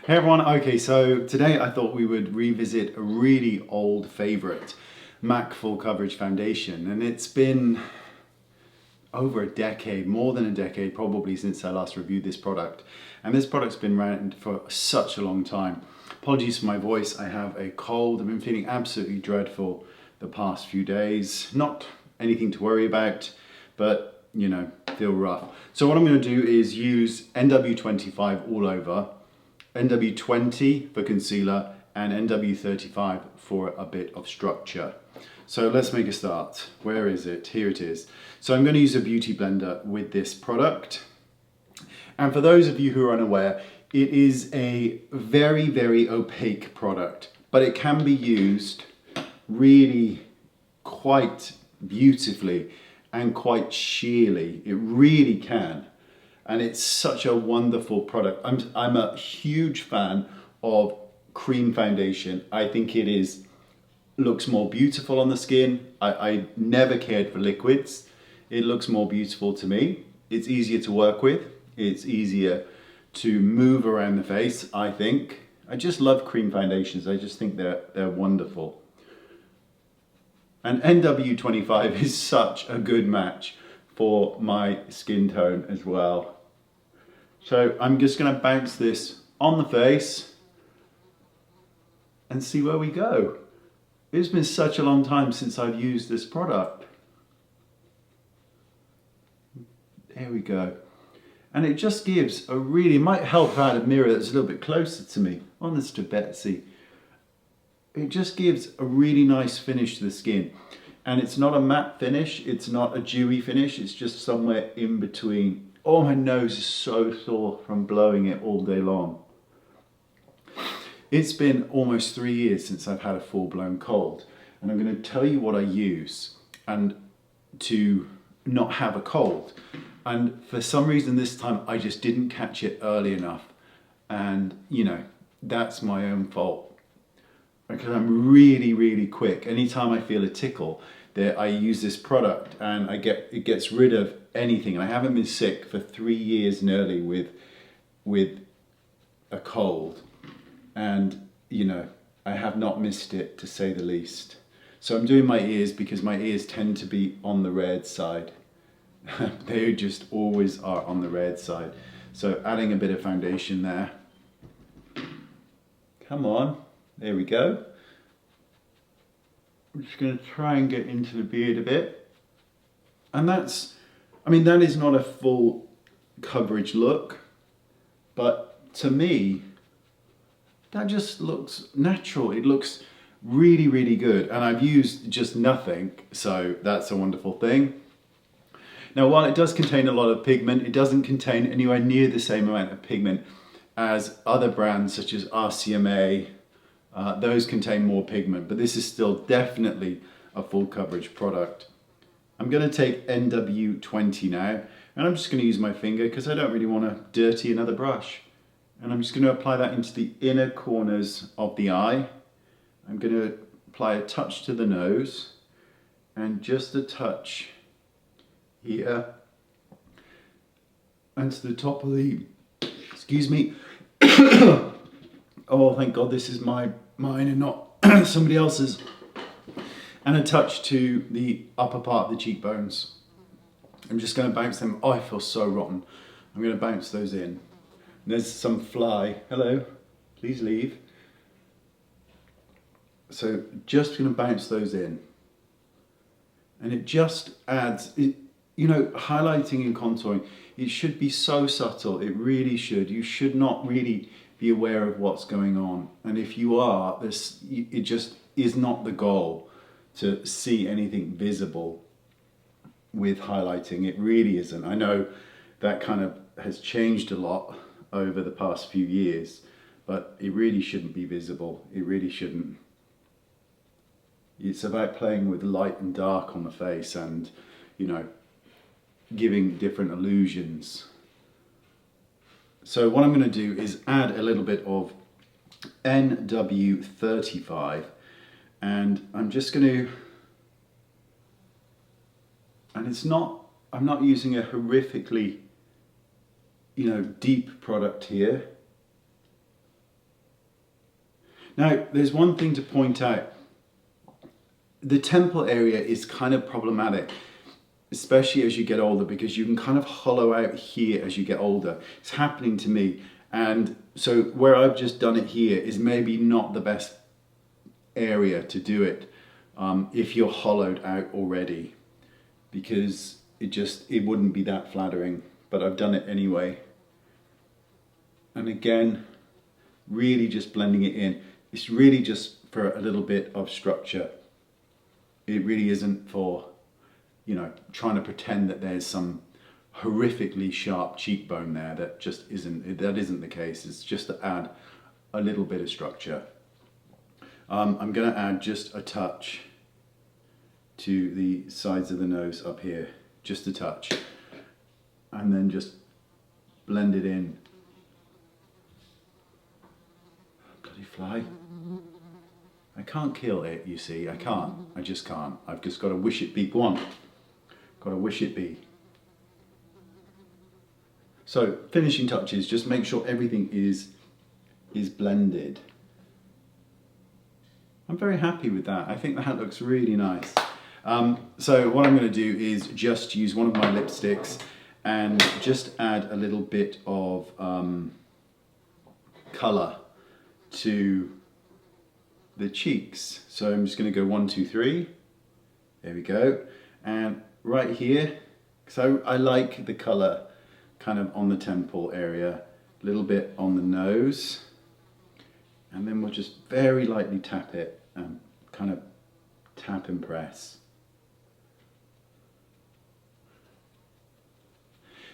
Hey everyone, okay, so today I thought we would revisit a really old favorite, MAC Full Coverage Foundation, and it's been over a decade, more than a decade probably, since I last reviewed this product. And this product's been around for such a long time. Apologies for my voice, I have a cold. I've been feeling absolutely dreadful the past few days. Not anything to worry about, but you know, feel rough. So what I'm going to do is use NW25 all over, NW20 for concealer, and NW35 for a bit of structure. So let's make a start. Where is it? Here it is. So I'm going to use a beauty blender with this product. And for those of you who are unaware, it is a very, very opaque product, but it can be used really quite beautifully and quite sheerly. It really can. And it's such a wonderful product. I'm a huge fan of cream foundation. I think it looks more beautiful on the skin. I never cared for liquids. It looks more beautiful to me. It's easier to work with. It's easier to move around the face, I think. I just love cream foundations. I just think they're wonderful. And NW25 is such a good match for my skin tone as well. So I'm just going to bounce this on the face and see where we go. It's been such a long time since I've used this product. There we go. And it just gives a really, it might help out a mirror that's a little bit closer to me. Honest to Betsy. It just gives a really nice finish to the skin. And it's not a matte finish, it's not a dewy finish, it's just somewhere in between. Oh, my nose is so sore from blowing it all day long. It's been almost 3 years since I've had a full-blown cold, and I'm going to tell you what I use and to not have a cold. And for some reason this time I just didn't catch it early enough, and you know, that's my own fault because I'm really, really quick. Anytime I feel a tickle, I use this product and it gets rid of anything. And I haven't been sick for 3 years nearly with a cold, and you know, I have not missed it, to say the least. So I'm doing my ears because my ears tend to be on the red side. They just always are on the red side. So adding a bit of foundation there. Come on, there we go. I'm just going to try and get into the beard a bit. And that is not a full coverage look, but to me, that just looks natural. It looks really, really good. And I've used just nothing, so that's a wonderful thing. Now, while it does contain a lot of pigment, it doesn't contain anywhere near the same amount of pigment as other brands such as RCMA. Those contain more pigment, but this is still definitely a full coverage product. I'm going to take NW20 now, and I'm just going to use my finger because I don't really want to dirty another brush. And I'm just going to apply that into the inner corners of the eye. I'm going to apply a touch to the nose and just a touch here and to the top of the, excuse me. Oh, thank God this is mine and not somebody else's. And a touch to the upper part of the cheekbones. I'm just going to bounce them. Oh, I feel so rotten. I'm going to bounce those in. And there's some fly. Hello, please leave. So just going to bounce those in. And it just adds, you know, highlighting and contouring, it should be so subtle. It really should. You should not really be aware of what's going on. And if you are, it just is not the goal to see anything visible with highlighting. It really isn't. I know that kind of has changed a lot over the past few years, but it really shouldn't be visible. It really shouldn't. It's about playing with light and dark on the face and, you know, giving different illusions. So what I'm going to do is add a little bit of NW35, and I'm just going to, and I'm not using a horrifically, you know, deep product here. Now, there's one thing to point out. The temple area is kind of problematic, especially as you get older, because you can kind of hollow out here as you get older. It's happening to me. And so where I've just done it here is maybe not the best area to do it if you're hollowed out already, because it wouldn't be that flattering, but I've done it anyway. And again, really just blending it in. It's really just for a little bit of structure. It really isn't for, you know, trying to pretend that there's some horrifically sharp cheekbone there. That just isn't, that isn't the case. It's just to add a little bit of structure. I'm going to add just a touch to the sides of the nose up here, just a touch, and then just blend it in. Bloody fly. I can't kill it, you see, I can't, I just can't. I've just got to wish it be. Go on, got to wish it be. So finishing touches, just make sure everything is blended. I'm very happy with that. I think that looks really nice. So what I'm going to do is just use one of my lipsticks and just add a little bit of colour to the cheeks. So I'm just going to go 1, 2, 3. There we go. And right here, so I like the colour kind of on the temple area, a little bit on the nose, and then we'll just very lightly tap it and kind of tap and press.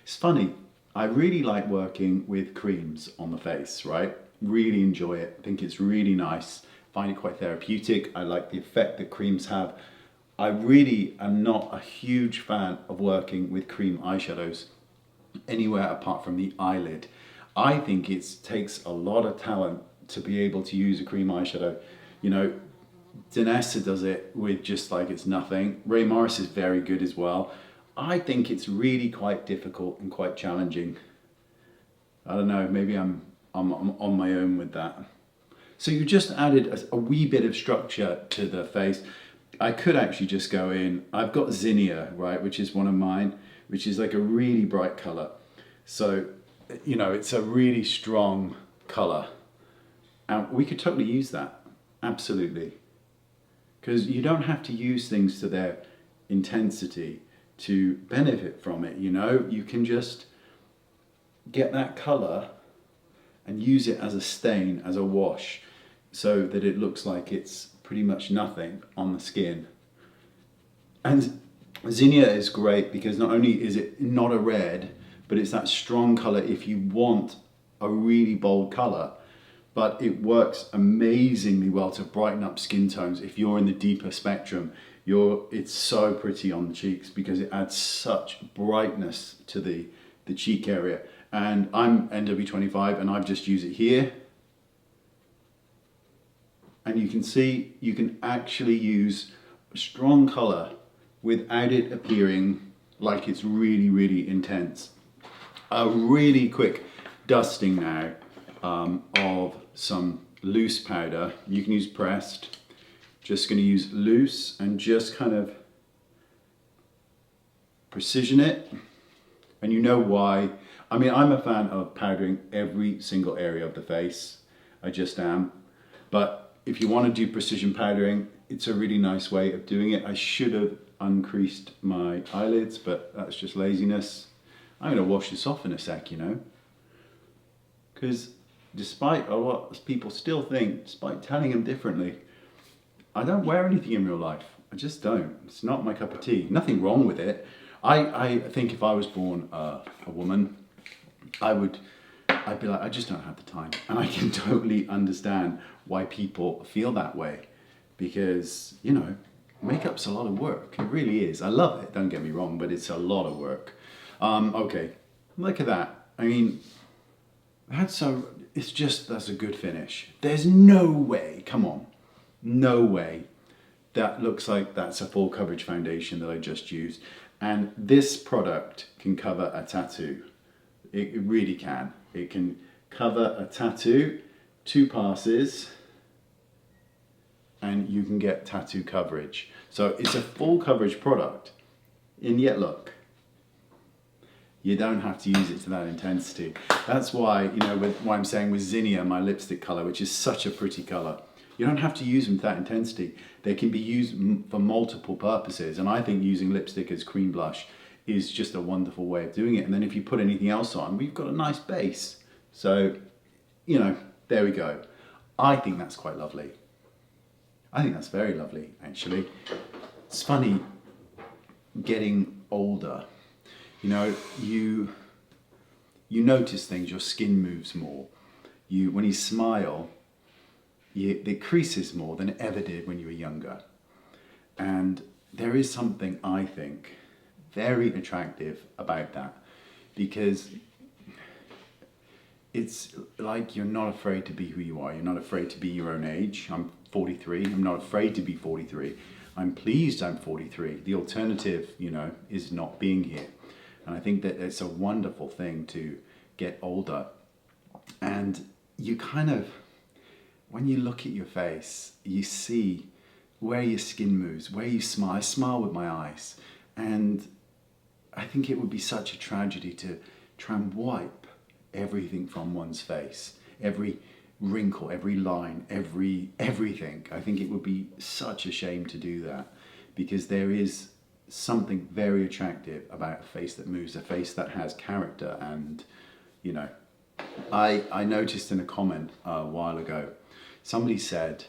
It's funny, I really like working with creams on the face, right? Really enjoy it. I think it's really nice. Find it quite therapeutic. I like the effect that creams have. I really am not a huge fan of working with cream eyeshadows anywhere apart from the eyelid. I think it takes a lot of talent to be able to use a cream eyeshadow. You know, Danessa does it with just like it's nothing. Ray Morris is very good as well. I think it's really quite difficult and quite challenging. I don't know, maybe I'm on my own with that. So you just added a wee bit of structure to the face. I could actually just go in, I've got Zinnia, right, which is one of mine, which is like a really bright color. So, you know, it's a really strong color. And we could totally use that, absolutely. Because you don't have to use things to their intensity to benefit from it, you know? You can just get that color and use it as a stain, as a wash, so that it looks like it's pretty much nothing on the skin. And Zinnia is great because not only is it not a red, but it's that strong color if you want a really bold color, but it works amazingly well to brighten up skin tones. If you're in the deeper spectrum, it's so pretty on the cheeks because it adds such brightness to the cheek area. And I'm NW25 and I've just used it here. And you can see, you can actually use a strong color without it appearing like it's really, really intense. A really quick dusting now of some loose powder. You can use pressed. Just going to use loose and just kind of precision it. And you know why. I mean, I'm a fan of powdering every single area of the face. I just am. But if you want to do precision powdering, it's a really nice way of doing it. I should have uncreased my eyelids, but that's just laziness. I'm going to wash this off in a sec, you know. Because despite what people still think, despite telling them differently, I don't wear anything in real life. I just don't. It's not my cup of tea. Nothing wrong with it. I think if I was born a woman, I'd be like, I just don't have the time. And I can totally understand why people feel that way. Because, you know, makeup's a lot of work. It really is. I love it, don't get me wrong, but it's a lot of work. Okay, look at that. I mean, that's a good finish. There's no way, come on, no way that looks like that's a full coverage foundation that I just used. And this product can cover a tattoo. It really can. It can cover a tattoo, 2 passes, and you can get tattoo coverage. So it's a full coverage product, and yet look, you don't have to use it to that intensity. That's why, you know, why I'm saying with Zinnia, my lipstick color, which is such a pretty color, you don't have to use them to that intensity. They can be used for multiple purposes, and I think using lipstick as cream blush is just a wonderful way of doing it. And then if you put anything else on, we've got a nice base. So, you know, there we go. I think that's quite lovely. I think that's very lovely, actually. It's funny, getting older, you know, you notice things, your skin moves more. When you smile, it creases more than it ever did when you were younger. And there is something, I think, very attractive about that, because it's like you're not afraid to be who you are. You're not afraid to be your own age. I'm 43. I'm not afraid to be 43. I'm pleased I'm 43. The alternative, you know, is not being here. And I think that it's a wonderful thing to get older. And you kind of, when you look at your face, you see where your skin moves, where you smile. I smile with my eyes. And I think it would be such a tragedy to try and wipe everything from one's face, every wrinkle, every line, everything. I think it would be such a shame to do that, because there is something very attractive about a face that moves, a face that has character. And, you know, I noticed in a comment a while ago, somebody said,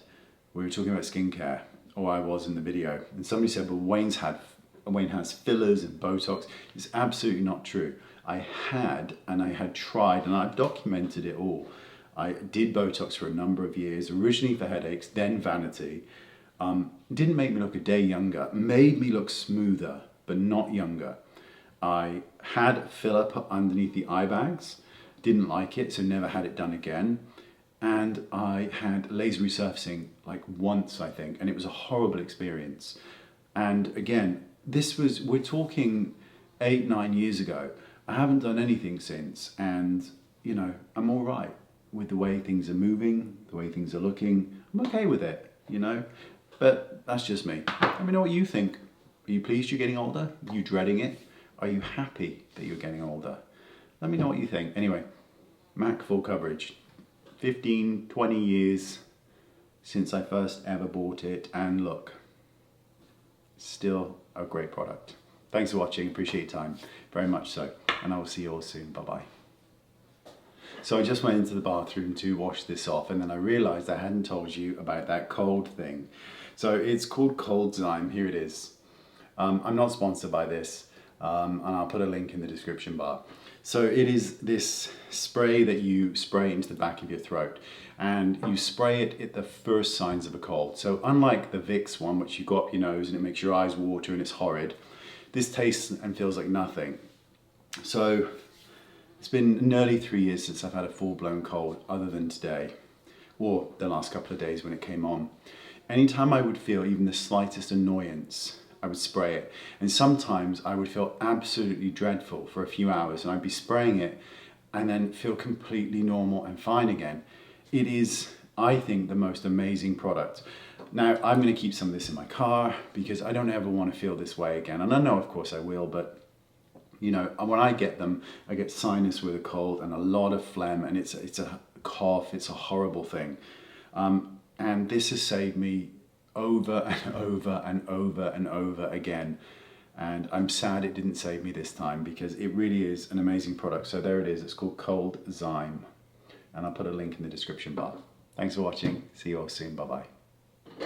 we were talking about skincare, or I was in the video, and somebody said, well, Wayne has fillers and Botox. It's absolutely not true. I had tried, and I've documented it all. I did Botox for a number of years, originally for headaches, then vanity. Didn't make me look a day younger, made me look smoother, but not younger. I had filler put underneath the eye bags, didn't like it, so never had it done again. And I had laser resurfacing like once, I think, and it was a horrible experience. And again, we're talking 8-9 years ago. I haven't done anything since, and you know, I'm all right with the way things are moving, the way things are looking. I'm okay with it, you know, but that's just me. Let me know what you think. Are you pleased you're getting older? Are you dreading it? Are you happy that you're getting older? Let me know what you think. Anyway, MAC full coverage. 15, 20 years since I first ever bought it, and look, still a great product. Thanks for watching, appreciate your time, very much so, and I will see you all soon, bye-bye. So I just went into the bathroom to wash this off, and then I realized I hadn't told you about that cold thing. So it's called Cold Zyme, here it is. I'm not sponsored by this, and I'll put a link in the description bar. So it is this spray that you spray into the back of your throat, and you spray it at the first signs of a cold. So unlike the Vicks one, which you go up your nose and it makes your eyes water and it's horrid, this tastes and feels like nothing. So it's been nearly 3 years since I've had a full-blown cold, other than today, or the last couple of days when it came on. Anytime I would feel even the slightest annoyance, I would spray it. And sometimes I would feel absolutely dreadful for a few hours, and I'd be spraying it and then feel completely normal and fine again. It is, I think, the most amazing product. Now, I'm going to keep some of this in my car because I don't ever want to feel this way again. And I know, of course, I will, but you know, when I get them, I get sinus with a cold and a lot of phlegm, and it's a cough. It's a horrible thing. And this has saved me over and over and over and over again. And I'm sad it didn't save me this time, because it really is an amazing product. So there it is. It's called Cold Zyme, and I'll put a link in the description bar. Thanks for watching. See you all soon. Bye-bye.